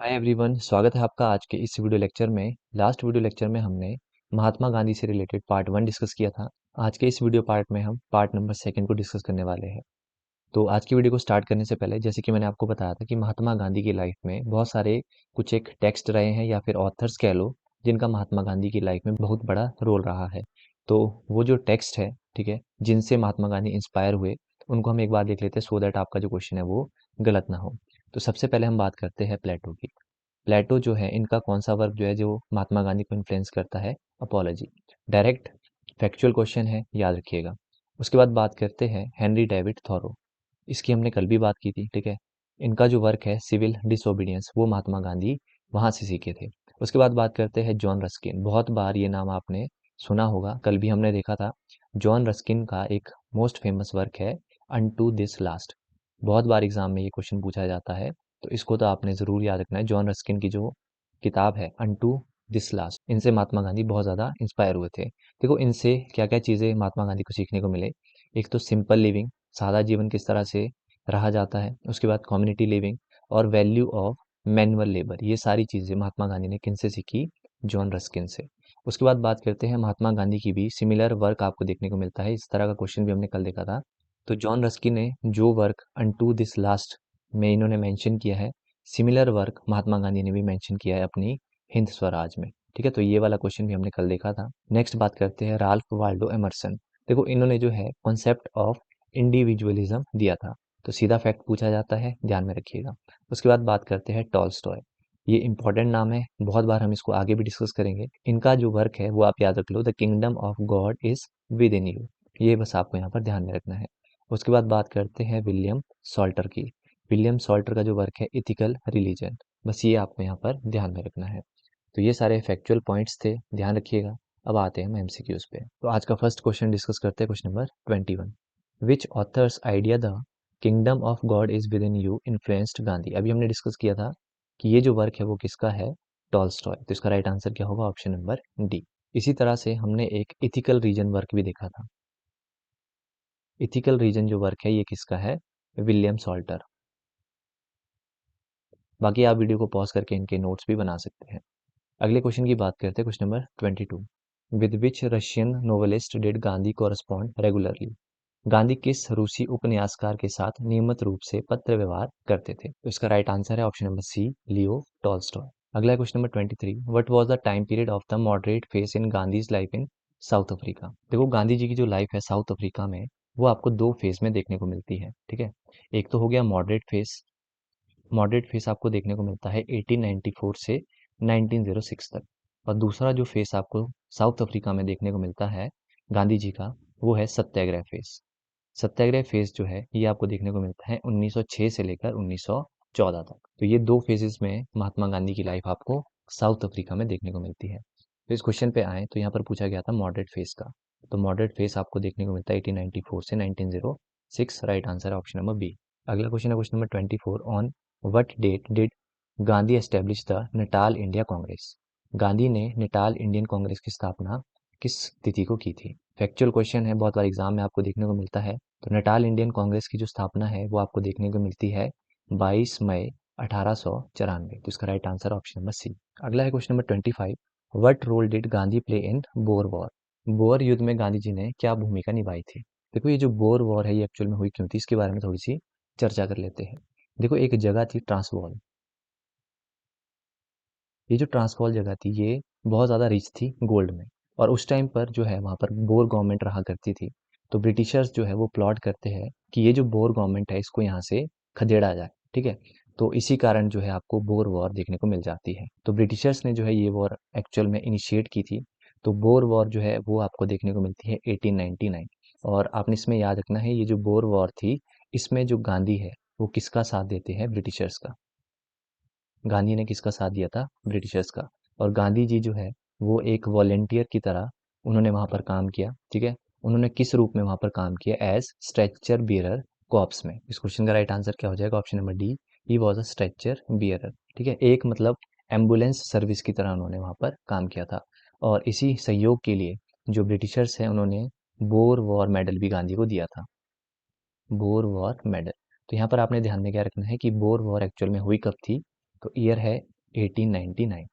Hi everyone, स्वागत है आपका आज के इस वीडियो लेक्चर में। लास्ट वीडियो लेक्चर में हमने महात्मा गांधी से रिलेटेड पार्ट 1 डिस्कस किया था। आज के इस वीडियो पार्ट में हम पार्ट नंबर 2 को डिस्कस करने वाले हैं। तो आज की वीडियो को स्टार्ट करने से पहले जैसे कि मैंने आपको बताया था कि महात्मा गांधी की लाइफ में बहुत सारे कुछ एक टेक्स्ट रहे हैं या फिर ऑथर्स कह लो, जिनका महात्मा गांधी की लाइफ में बहुत बड़ा रोल रहा है। तो वो जो टेक्स्ट है, ठीक है, जिनसे महात्मा गांधी इंस्पायर हुए, उनको हम एक बार देख लेते हैं सो दैट आपका जो क्वेश्चन है वो गलत ना हो। तो सबसे पहले हम बात करते हैं प्लेटो की। प्लेटो जो है, इनका कौन सा वर्क जो है जो महात्मा गांधी को इन्फ्लुएंस करता है? अपोलॉजी। डायरेक्ट फैक्चुअल क्वेश्चन है, याद रखिएगा। उसके बाद बात करते हैं हेनरी डेविड थॉरो। इसकी हमने कल भी बात की थी, ठीक है। इनका जो वर्क है सिविल डिसोबीडियंस, वो महात्मा गांधी वहां से सीखे थे। उसके बाद बात करते हैं जॉन रस्किन। बहुत बार ये नाम आपने सुना होगा, कल भी हमने देखा था। जॉन रस्किन का एक मोस्ट फेमस वर्क है अनटू दिस लास्ट। बहुत बार एग्जाम में ये क्वेश्चन पूछा जाता है, तो इसको तो आपने ज़रूर याद रखना है। जॉन रस्किन की जो किताब है अनटू दिस लास्ट, इनसे महात्मा गांधी बहुत ज़्यादा इंस्पायर हुए थे। देखो इनसे क्या क्या चीज़ें महात्मा गांधी को सीखने को मिले। एक तो सिंपल लिविंग, सादा जीवन किस तरह से रहा जाता है। उसके बाद कम्युनिटी लिविंग और वैल्यू ऑफ मैनुअल लेबर, ये सारी चीज़ें महात्मा गांधी ने किन से सीखी? जॉन रस्किन से। उसके बाद बात करते हैं महात्मा गांधी की भी सिमिलर वर्क आपको देखने को मिलता है। इस तरह का क्वेश्चन भी हमने कल देखा था। तो जॉन रस्किन ने जो वर्क अनटू दिस लास्ट में इन्होंने मेंशन किया है, सिमिलर वर्क महात्मा गांधी ने भी मेंशन किया है अपनी हिंद स्वराज में। ठीक है, तो ये वाला क्वेश्चन भी हमने कल देखा था। नेक्स्ट बात करते हैं राल्फ वाल्डो एमर्सन। देखो इन्होंने जो है कॉन्सेप्ट ऑफ इंडिविजुअलिज्म दिया था। तो सीधा फैक्ट पूछा जाता है, ध्यान में रखिएगा। उसके बाद बात करते हैं टॉलस्टॉय। ये इंपॉर्टेंट नाम है, बहुत बार हम इसको आगे भी डिस्कस करेंगे। इनका जो वर्क है वो आप याद रख लो, the kingdom of God is within you. ये बस आपको यहाँ पर ध्यान में रखना है। उसके बाद बात करते हैं विलियम सॉल्टर की। विलियम सॉल्टर का जो वर्क है इथिकल रिलीजन, बस ये आपको यहाँ पर ध्यान में रखना है। तो ये सारे फैक्चुअल पॉइंट्स थे, ध्यान रखिएगा। अब आते हैं हम एमसीक्यूज पे। तो आज का फर्स्ट क्वेश्चन डिस्कस करते हैं, question number 21। Which authors idea the kingdom of God is within you influenced Gandhi. अभी हमने डिस्कस किया था कि ये जो वर्क है वो किसका है? टॉलस्टॉय। तो इसका राइट आंसर क्या होगा? Option number D. इसी तरह से हमने एक इथिकल रीजन वर्क भी देखा था। इथिकल रीजन जो वर्क है ये किसका है? William Salter. बाकी आप वीडियो को पॉज करके इनके नोट्स भी बना सकते हैं। अगले क्वेश्चन की बात करते हैं, question number 22। With which Russian novelist did Gandhi correspond regularly. Gandhi किस रूसी उपन्यासकार के साथ नियमित रूप से पत्र व्यवहार करते थे? तो इसका राइट आंसर है option number C, Leo Tolstoy. अगला question number 23। What was the time period of the moderate phase in Gandhi's life in South Africa. देखो गांधी जी की जो लाइफ है साउथ अफ्रीका में, वो आपको दो फेज में देखने को मिलती है, ठीक है। एक तो हो गया मॉडरेट फेज। मॉडरेट फेस आपको देखने को मिलता है 1894 से 1906 तक। और दूसरा जो फेस आपको साउथ अफ्रीका में देखने को मिलता है गांधी जी का, वो है सत्याग्रह फेस। सत्याग्रह फेज जो है ये आपको देखने को मिलता है 1906 से लेकर 1914 तक। तो ये दो फेजेस में महात्मा गांधी की लाइफ आपको साउथ अफ्रीका में देखने को मिलती है। तो इस क्वेश्चन पे आए तो यहाँ पर पूछा गया था मॉडरेट फेस का। तो मॉडरेट फेस आपको देखने को मिलता है 1894 से 1906। राइट आंसर है ऑप्शन नंबर बी। अगला क्वेश्चन है question number 24। On what date did Gandhi establish the Natal India Congress. Gandhi ने नटाल इंडियन कांग्रेस की स्थापना किस तिथि को की थी? फैक्चुअल क्वेश्चन है, बहुत बार एग्जाम में आपको देखने को मिलता है। तो नटाल इंडियन कांग्रेस की जो स्थापना है वो आपको देखने को मिलती है 22 मई 1894। तो इसका right answer option number C. अगला है question number 25। What role did Gandhi play in Boer war. Boer युद्ध में गांधी जी ने क्या भूमिका निभाई थी? देखो ये जो बोर वॉर है ये एक्चुअल में हुई क्यों थी, इसके बारे में थोड़ी सी चर्चा कर लेते हैं। देखो एक जगह थी ट्रांसवाल। ये जो ट्रांसवाल जगह थी ये बहुत ज़्यादा रिच थी गोल्ड में। और उस टाइम पर जो है वहाँ पर बोर गवर्नमेंट रहा करती थी। तो ब्रिटिशर्स जो है वो प्लॉट करते हैं कि ये जो बोर गवर्नमेंट है इसको यहाँ से खदेड़ा जाए, ठीक है। तो इसी कारण जो है आपको बोर वॉर देखने को मिल जाती है। तो ब्रिटिशर्स ने जो है ये वॉर एक्चुअल में इनिशिएट की थी। तो बोर वॉर जो है वो आपको देखने को मिलती है 1899। और आपने इसमें याद रखना है ये जो बोर वॉर थी, इसमें जो गांधी है वो किसका साथ देते हैं? ब्रिटिशर्स का। गांधी ने किसका साथ दिया था? ब्रिटिशर्स का। और गांधी जी जो है वो एक वॉलेंटियर की तरह उन्होंने वहां पर काम किया, ठीक है। उन्होंने किस रूप में वहां पर काम किया? एज स्ट्रेचर बियरर कॉप्स में। इस क्वेश्चन का राइट आंसर क्या हो जाएगा? Option number D, he was a stretcher bearer, ठीक है। एक मतलब एम्बुलेंस सर्विस की तरह उन्होंने वहां पर काम किया था। और इसी सहयोग के लिए जो ब्रिटिशर्स हैं उन्होंने बोर वॉर मेडल भी गांधी को दिया था। Bore war medal. तो यहाँ पर आपने ध्यान में क्या रखना है कि बोर वॉर एक्चुअल में हुई कब थी? तो ईयर है 1899।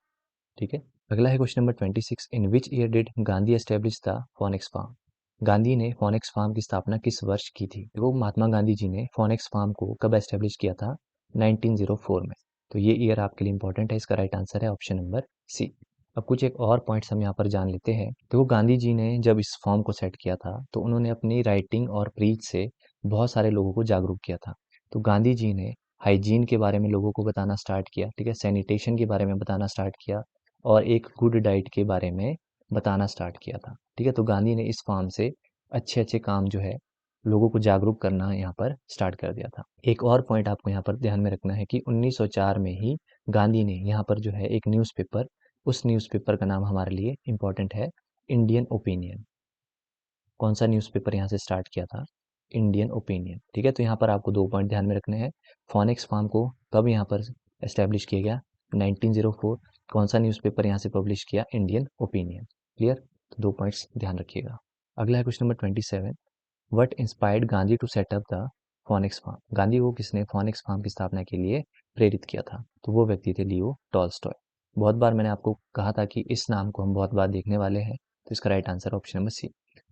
ठीक है। अगला है question number 26, in which year did Gandhi establish the Phoenix farm. Gandhi ने फोनेक्स फार्म की स्थापना किस वर्ष की थी। देखो महात्मा गांधी जी ने फोनेक्स फार्म को कब एस्टेब्लिश किया था, 1904 में। तो ये ईयर आपके लिए इंपॉर्टेंट है, इसका राइट आंसर है ऑप्शन नंबर सी। अब कुछ एक और पॉइंट्स हम यहाँ पर जान लेते हैं। तो वो गांधी जी ने जब इस फॉर्म को सेट किया था तो उन्होंने अपनी राइटिंग और प्रीच से बहुत सारे लोगों को जागरूक किया था। तो गांधी जी ने हाइजीन के बारे में लोगों को बताना स्टार्ट किया, ठीक है, सैनिटेशन के बारे में बताना स्टार्ट किया और एक गुड डाइट के बारे में बताना स्टार्ट किया था। ठीक है, तो गांधी ने इस फॉर्म से अच्छे अच्छे काम जो है लोगों को जागरूक करना यहाँ पर स्टार्ट कर दिया था। एक और पॉइंट आपको यहाँ पर ध्यान में रखना है कि 1904 में ही गांधी ने यहाँ पर जो है एक न्यूज़पेपर, उस न्यूज़पेपर का नाम हमारे लिए इम्पोर्टेंट है, इंडियन ओपिनियन। कौन सा न्यूज़पेपर यहाँ से स्टार्ट किया था, इंडियन ओपिनियन। ठीक है, तो यहाँ पर आपको 2 पॉइंट ध्यान में रखने हैं। फोनेक्स फार्म को कब यहाँ पर एस्टेब्लिश किया गया, 1904। कौन सा न्यूज़पेपर यहाँ से पब्लिश किया, इंडियन ओपिनियन। क्लियर, तो 2 पॉइंट्स ध्यान रखिएगा। अगला है question number 27, what inspired Gandhi to set up the Phoenix farm. Gandhi को किसने फोनेक्स फार्म की स्थापना के लिए प्रेरित किया था, तो वो व्यक्ति थे लियो टॉल्स्टॉय। बहुत बार मैंने आपको कहा था कि इस नाम को हम बहुत बार देखने वाले हैं, तो इसका right answer option number C.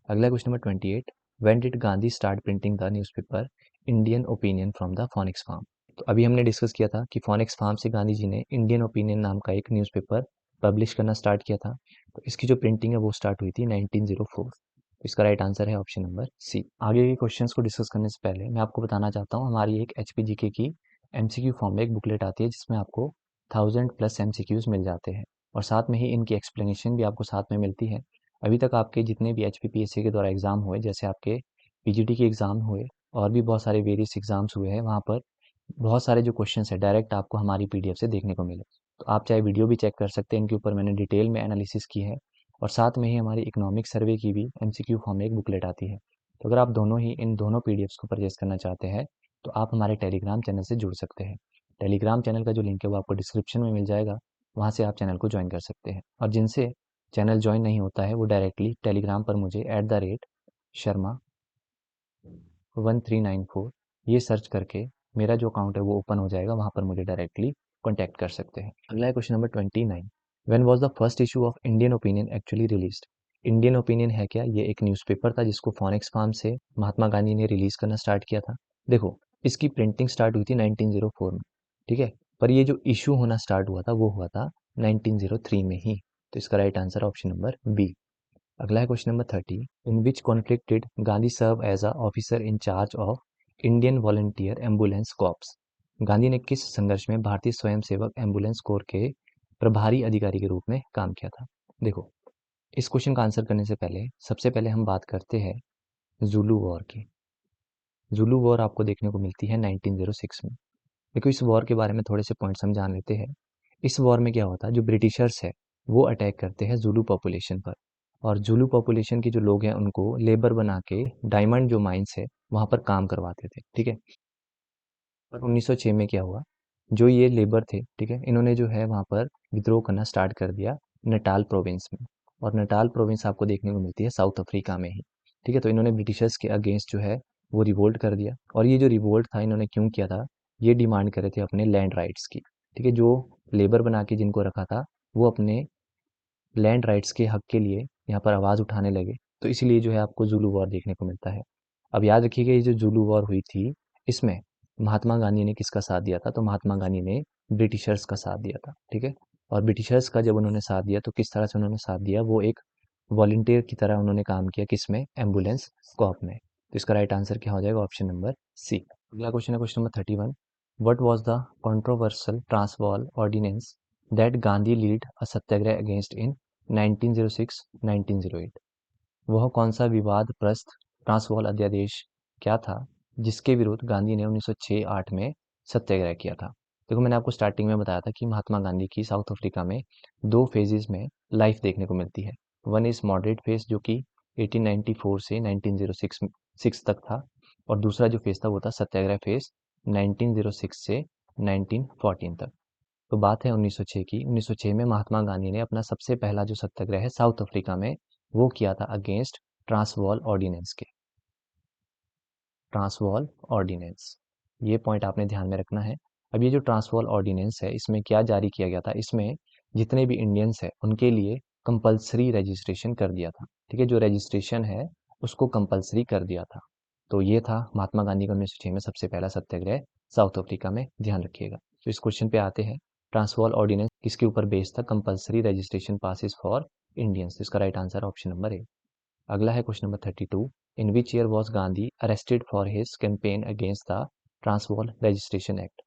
अगला question number 28, when did Gandhi start printing the newspaper Indian Opinion from the Phoenix farm. तो अभी हमने डिस्कस किया था कि फोनेक्स फार्म से गांधी जी ने इंडियन ओपिनियन नाम का एक न्यूज़पेपर पब्लिश करना स्टार्ट किया था। तो इसकी जो प्रिंटिंग है वो स्टार्ट हुई थी 1904। इसका राइट आंसर है ऑप्शन नंबर सी। आगे के क्वेश्चंस को डिस्कस करने से पहले मैं आपको बताना चाहता हूँ, हमारी एक HPGK की MCQ फॉर्म में एक बुकलेट आती है जिसमें आपको 1000+ MCQs मिल जाते हैं और साथ में ही इनकी एक्सप्लेनेशन भी आपको साथ में मिलती है। अभी तक आपके जितने भी HPPSC के द्वारा एग्जाम हुए, जैसे आपके PGT के एग्जाम हुए और भी बहुत सारे वेरियस एग्जाम्स हुए हैं, वहाँ पर बहुत सारे जो क्वेश्चंस है डायरेक्ट आपको हमारी PDF से देखने को मिले। तो आप चाहे वीडियो भी चेक कर सकते हैं, इनके ऊपर मैंने डिटेल में एनालिसिस की है और साथ में ही हमारी इकोनॉमिक सर्वे की भी MCQ फॉर्म में एक बुकलेट आती है। तो अगर आप दोनों ही इन दोनों PDFs को परचेज करना चाहते हैं तो आप हमारे टेलीग्राम चैनल से जुड़ सकते हैं। टेलीग्राम चैनल का जो लिंक है वो आपको डिस्क्रिप्शन में मिल जाएगा, वहाँ से आप चैनल को ज्वाइन कर सकते हैं। और जिनसे चैनल ज्वाइन नहीं होता है वो डायरेक्टली टेलीग्राम पर मुझे @Sharma1394 ये सर्च करके मेरा जो अकाउंट है वो ओपन हो जाएगा, वहाँ पर मुझे डायरेक्टली कॉन्टैक्ट कर सकते हैं। अगला है question number 29, when was the first issue of Indian opinion actually released. Indian opinion है क्या, ये एक न्यूज़पेपर था जिसको फोनेक्स फार्म से महात्मा गांधी ने रिलीज करना स्टार्ट किया था। देखो इसकी प्रिंटिंग स्टार्ट हुई थी 1904 में, ठीक है, पर ये जो इशू होना स्टार्ट हुआ था वो हुआ था 1903 में ही। तो इसका right answer option number B. अगला है question number 30, in which conflict did Gandhi serve as a officer in charge of Indian volunteer ambulance corps. Gandhi ने किस संघर्ष में भारतीय स्वयंसेवक एम्बुलेंस कोर के प्रभारी अधिकारी के रूप में काम किया था। देखो इस क्वेश्चन का आंसर करने से पहले सबसे पहले हम बात करते हैं जुलू वॉर की। जुलू वॉर आपको देखने को मिलती है 1906 में। देखो इस वॉर के बारे में थोड़े से पॉइंट्स हम जान लेते हैं। इस वॉर में क्या होता है, जो ब्रिटिशर्स है वो अटैक करते हैं जुलू पॉपुलेशन पर और जुलू पॉपुलेशन के जो लोग हैं उनको लेबर बना के डायमंड जो माइंस है वहाँ पर काम करवाते थे। ठीक है, पर 1906 में क्या हुआ, जो ये लेबर थे, ठीक है, इन्होंने जो है वहाँ पर विद्रोह करना स्टार्ट कर दिया नटाल प्रोविंस में। और नटाल प्रोविंस आपको देखने को मिलती है साउथ अफ्रीका में ही। ठीक है, तो इन्होंने ब्रिटिशर्स के अगेंस्ट जो है वो रिवोल्ट कर दिया। और ये जो रिवोल्ट था इन्होंने क्यों किया था, ये डिमांड करे थे अपने लैंड राइट्स की। ठीक है, जो लेबर बना के जिनको रखा था वो अपने लैंड राइट्स के हक के लिए यहाँ पर आवाज़ उठाने लगे। तो इसीलिए जो है आपको जुलू वॉर देखने को मिलता है। अब याद रखिएगा ये जो जुलू वॉर हुई थी इसमें महात्मा गांधी ने किसका साथ दिया था, तो महात्मा गांधी ने ब्रिटिशर्स का साथ दिया था। ठीक है, और ब्रिटिशर्स का जब उन्होंने साथ दिया तो किस तरह से उन्होंने साथ दिया, वो एक वॉलंटियर की तरह उन्होंने काम किया, किसमें, एम्बुलेंस कॉर्प में। तो इसका राइट आंसर क्या हो जाएगा, ऑप्शन नंबर सी। अगला क्वेश्चन है question number 31, what was the controversial Transvaal ordinance that Gandhi lead a satyagraha against in 1906-1908। वह कौन सा विवादग्रस्त ट्रांसवाल अध्यादेश क्या था जिसके विरुद्ध गांधी ने 1906-8 में सत्याग्रह किया था। देखो मैंने आपको स्टार्टिंग में बताया था कि महात्मा गांधी की साउथ अफ्रीका में 2 फेजेस में लाइफ देखने को मिलती है। वन इज मॉडरेट फेज जो कि 1894 से 1906 तक था और दूसरा जो फेज था वो था सत्याग्रह फेज 1906 से 1914 तक। तो बात है 1906 की। 1906 में महात्मा गांधी ने अपना सबसे पहला जो सत्याग्रह है साउथ अफ्रीका में वो किया था अगेंस्ट ट्रांसवाल ऑर्डिनेंस के। ट्रांसवाल ऑर्डिनेंस, ये पॉइंट आपने ध्यान में रखना है। अब ये जो ट्रांसवाल ऑर्डिनेंस है, इसमें क्या जारी किया गया था, इसमें जितने भी इंडियंस है उनके लिए कंपलसरी रजिस्ट्रेशन कर दिया था। ठीक है, जो रजिस्ट्रेशन है उसको कंपलसरी कर दिया था। तो ये था महात्मा गांधी का 1906 में सबसे पहला सत्याग्रह साउथ अफ्रीका में, ध्यान रखिएगा। तो इस क्वेश्चन पे आते हैं, ट्रांसवाल ऑर्डिनेंस किसके ऊपर बेस्ड था, compulsory registration passes for Indians. इसका right answer option number A. अगला है question number 32, in which year was Gandhi arrested for his campaign against the Transvaal registration act.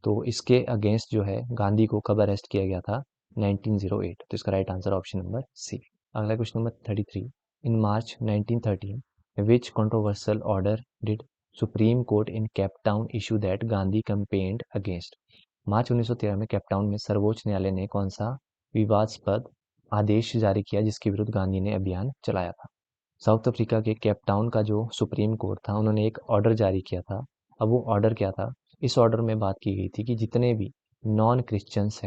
तो इसके अगेंस्ट जो है गांधी को कब अरेस्ट किया गया था, 1908। तो इसका right answer option number C. अगला question number 33, in March 1913 which controversial order did Supreme Court in Cape Town issue that Gandhi campaigned against. March 1913 में केप टाउन में सर्वोच्च न्यायालय ने कौन सा विवादास्पद आदेश जारी किया जिसके विरुद्ध गांधी ने अभियान चलाया था। साउथ अफ्रीका के केप टाउन का जो सुप्रीम कोर्ट था, उन्होंने एक ऑर्डर जारी किया था। अब वो ऑर्डर क्या था, इस ऑर्डर में बात की गई थी कि जितने भी नॉन क्रिश्चियंस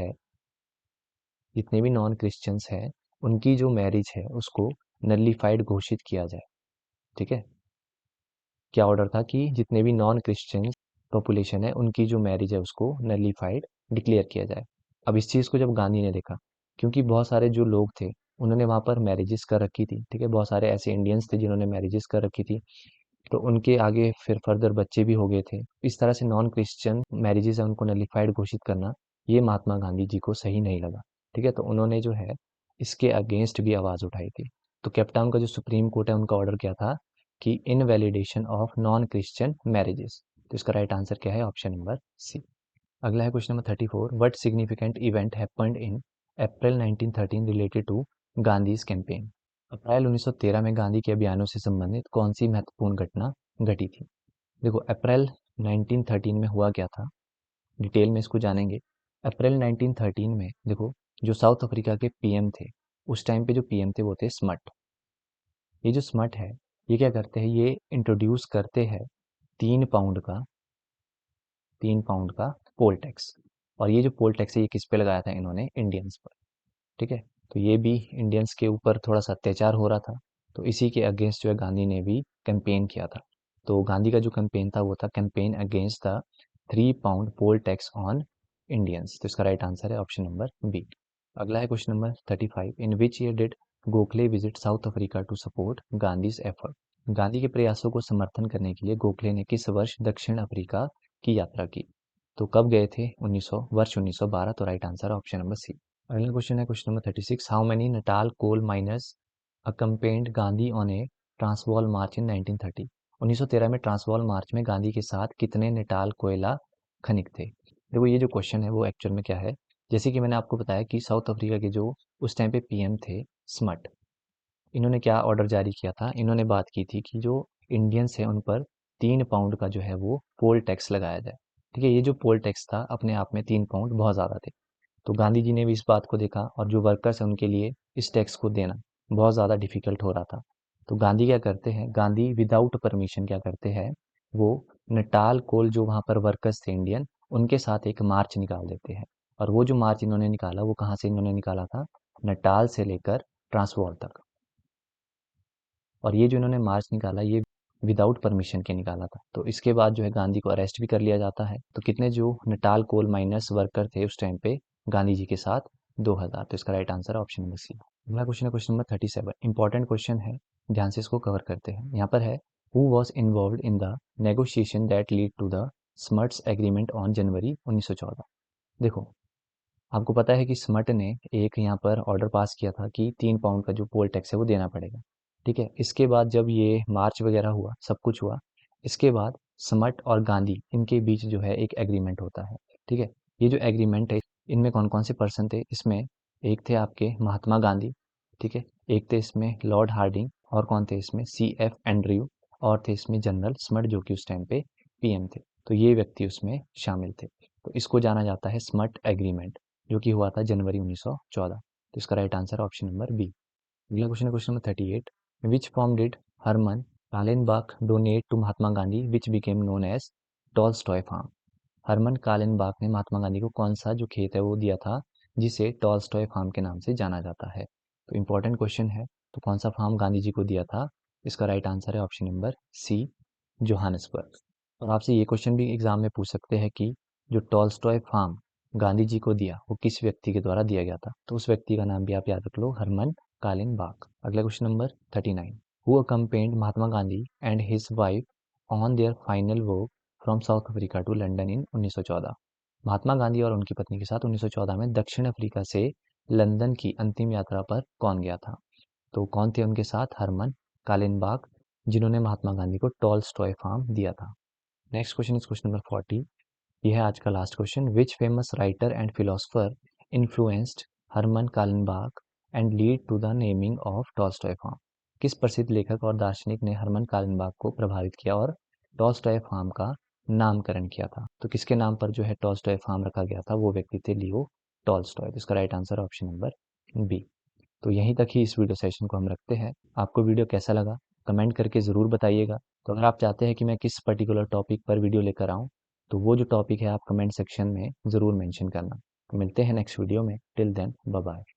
हैं उनकी जो मैरिज है उसको नलिफाइड घोषित किया जाए। ठीक है, क्या ऑर्डर था कि जितने भी नॉन क्रिश्चियन पॉपुलेशन है उनकी जो मैरिज है उसको नलिफाइड डिक्लेयर किया जाए। अब इस चीज़ को जब गांधी ने देखा, क्योंकि बहुत सारे जो लोग थे उन्होंने वहाँ पर मैरिजेस कर रखी थी। ठीक है, बहुत सारे ऐसे इंडियंस थे जिन्होंने मैरिजेस कर रखी थी, तो उनके आगे फिर फर्दर बच्चे भी हो गए थे। इस तरह से नॉन क्रिश्चियन मैरिजेस है उनको नलिफाइड घोषित करना, ये महात्मा गांधी जी को सही नहीं लगा। ठीक है, तो उन्होंने जो है इसके अगेंस्ट भी आवाज़ उठाई थी। तो केपटाउन का जो सुप्रीम कोर्ट है उनका ऑर्डर क्या था कि invalidation of non Christian marriages. तो इसका राइट आंसर क्या है, ऑप्शन नंबर सी। अगला है question number 34, what significant event happened in April 1913 related to Gandhi's campaign. April 1913 में गांधी के अभियानों से संबंधित कौन सी महत्वपूर्ण घटना घटी थी। देखो, अप्रैल 1913 में हुआ क्या था, डिटेल में इसको जानेंगे। अप्रैल 1913 में देखो, जो साउथ अफ्रीका के पीएम थे, उस टाइम पे जो पीएम थे वो थे स्मट। ये जो स्मट है, ये क्या करते हैं, ये इंट्रोड्यूस करते हैं 3 पाउंड का 3 पाउंड का पोल टैक्स। और ये जो पोल टैक्स है ये किस पे लगाया था इन्होंने, इंडियंस पर। ठीक है, तो ये भी इंडियंस के ऊपर थोड़ा सा अत्याचार हो रहा था, तो इसी के अगेंस्ट जो है गांधी ने भी कैंपेन किया था। तो गांधी का जो कैंपेन था वो था campaign against the 3 pound poll tax on Indians. तो इसका राइट आंसर है ऑप्शन नंबर बी। अगला है question number 35, in which year did Gokhale visit South Africa to support Gandhi's effort. Gandhi के प्रयासों को समर्थन करने के लिए गोखले ने किस वर्ष दक्षिण अफ्रीका की यात्रा की। तो कब गए थे, 1912। तो right answer option number C. अगला क्वेश्चन है question number 36, how many Natal coal miners accompanied Gandhi on a Transvaal march in 1930। 1913 में ट्रांसवाल मार्च में गांधी के साथ कितने नटाल कोयला खनिक थे। देखो, ये जो क्वेश्चन है वो एक्चुअल में क्या है, जैसे कि मैंने आपको बताया कि साउथ अफ्रीका के जो उस टाइम पे पीएम थे स्मट, इन्होंने क्या ऑर्डर जारी किया था, इन्होंने बात की थी कि जो इंडियंस है उन पर 3 पाउंड का जो है वो पोल टैक्स लगाया जाए। ठीक है, ये जो पोल टैक्स था अपने आप में 3 पाउंड बहुत ज़्यादा थे। तो गांधी जी ने भी इस बात को देखा, और जो वर्कर्स हैं उनके लिए इस टैक्स को देना बहुत ज़्यादा डिफिकल्ट हो रहा था। तो गांधी क्या करते हैं, गांधी विदाउट परमिशन क्या करते हैं, वो नटाल कोल जो वहाँ पर वर्कर्स थे इंडियन, उनके साथ एक मार्च निकाल देते हैं। और वो जो मार्च इन्होंने निकाला वो कहाँ से इन्होंने निकाला था, नटाल से लेकर ट्रांसवाल तक। और ये जो इन्होंने मार्च निकाला ये विदाउट परमिशन के निकाला था। तो इसके बाद जो है गांधी को अरेस्ट भी कर लिया जाता है। तो कितने जो नटाल कोल माइनर्स वर्कर थे उस टाइम पे गांधी जी के साथ, 2000। तो इसका right answer option number C. अगला क्वेश्चन है क्वेश्चन नंबर 37, इंपॉर्टेंट क्वेश्चन है, ध्यान से इसको कवर करते हैं। यहाँ पर है, who was involve in the negotiation that lead to the Smuts agreement on January 1914। देखो, आपको पता है कि स्मट ने एक यहाँ पर ऑर्डर पास किया था कि 3 पाउंड का जो पोल टैक्स है वो देना पड़ेगा। ठीक है, इसके बाद जब ये मार्च वगैरह हुआ, सब कुछ हुआ, इसके बाद स्मट और गांधी इनके बीच जो है एक एग्रीमेंट होता है। ठीक है, ये जो एग्रीमेंट है इनमें कौन कौन से पर्सन थे, इसमें एक थे आपके महात्मा गांधी। ठीक है, एक थे इसमें लॉर्ड हार्डिंग, और कौन थे इसमें, C.F. एंड्रयू, और थे इसमें जनरल स्मट जो कि उस टाइम पे पीएम थे। तो ये व्यक्ति उसमें शामिल थे। तो इसको जाना जाता है स्मट एग्रीमेंट, जो कि हुआ था जनवरी 1914। तो इसका right answer option number B. अगला क्वेश्चन है question number 38, which form did Herman Kallenbach donate to Mahatma Gandhi which became known as Tolstoy farm. Herman Kallenbach ने महात्मा गांधी को कौन सा जो खेत है वो दिया था जिसे टॉलस्टॉय फार्म के नाम से जाना जाता है। तो इंपॉर्टेंट क्वेश्चन है, तो कौन सा फार्म गांधी जी को दिया था, इसका राइट आंसर है ऑप्शन नंबर सी, जोहानिसबर्ग। और आपसे ये क्वेश्चन भी एग्जाम में पूछ सकते हैं कि जो टॉल्स्टॉय फार्म गांधी जी को दिया वो किस व्यक्ति के द्वारा दिया गया था? तो उस व्यक्ति का नाम भी आप याद रख लो, हरमन कालिनबाग। अगला question number 39, who accompanied Mahatma Gandhi and his wife on their final walk from South Africa to London in 1914? Mahatma Gandhi और उनकी पत्नी के साथ 1914 में दक्षिण अफ्रीका से लंदन की अंतिम यात्रा पर कौन गया था? तो कौन थे उनके साथ? हरमन कालिनबाग, जिन्होंने महात्मा गांधी को टॉल्स्टॉय फार्म दिया था। Next question is question number 40, यह है आज का last question. Which famous writer and philosopher influenced Hermann Kallenbach and lead to the naming of Tolstoy farm? किस प्रसिद्ध लेखक और दार्शनिक ने हरमन कालिनबाग को प्रभावित किया और टॉल्स्टॉय फार्म का नामकरण किया था? तो किसके नाम पर जो है टॉल्स्टॉय फार्म रखा गया था? वो व्यक्ति थे लियो टॉल्स्टॉय। तो इसका right answer option number B. तो यहीं तक ही इस वीडियो सेशन को हम रखते हैं। आपको वीडियो कैसा लगा कमेंट करके ज़रूर बताइएगा। तो अगर आप चाहते हैं कि मैं किस पर्टिकुलर टॉपिक पर वीडियो लेकर आऊँ, तो वो जो टॉपिक है आप कमेंट सेक्शन में ज़रूर मेंशन करना। तो मिलते हैं नेक्स्ट वीडियो में। Till then bye bye.